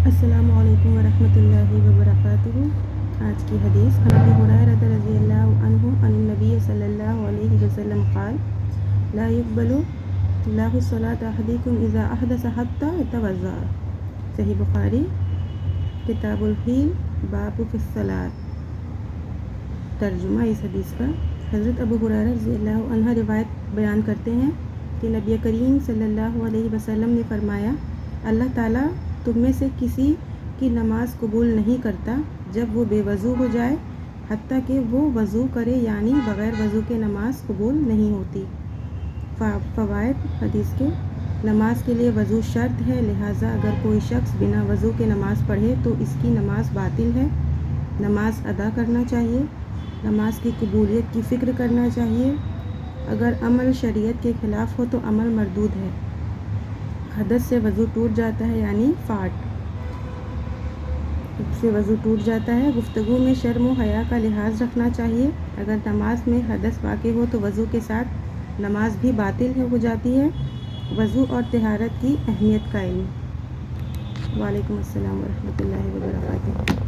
السلام علیکم ورحمۃ اللہ وبرکاتہ۔ آج کی حدیث عن ابی ہریرہ رضی اللہ عنہ عن النبی صلی اللہ علیہ وسلم قال لا يقبل اللہ صلاة احدکم اذا احدث حتى يتوضأ۔ صحیح بخاری کتاب الحیل باب فی الصلاۃ۔ ترجمہ اس حدیث کا، حضرت ابو ہریرہ رضی اللہ عنہ روایت بیان کرتے ہیں کہ نبی کریم صلی اللہ علیہ وسلم نے فرمایا، اللہ تعالیٰ تم میں سے کسی کی نماز قبول نہیں کرتا جب وہ بے وضو ہو جائے، حتیٰ کہ وہ وضو کرے، یعنی بغیر وضو کے نماز قبول نہیں ہوتی۔ فوائد حدیث کے: نماز کے لیے وضو شرط ہے، لہٰذا اگر کوئی شخص بنا وضو کے نماز پڑھے تو اس کی نماز باطل ہے۔ نماز ادا کرنا چاہیے، نماز کی قبولیت کی فکر کرنا چاہیے۔ اگر عمل شریعت کے خلاف ہو تو عمل مردود ہے۔ حدث سے وضو ٹوٹ جاتا ہے، یعنی فاٹ سے وضو ٹوٹ جاتا ہے۔ گفتگو میں شرم و حیا کا لحاظ رکھنا چاہیے۔ اگر نماز میں حدث واقع ہو تو وضو کے ساتھ نماز بھی باطل ہو جاتی ہے۔ وضو اور طہارت کی اہمیت کا علم۔ وعلیکم السلام ورحمۃ اللہ وبرکاتہ۔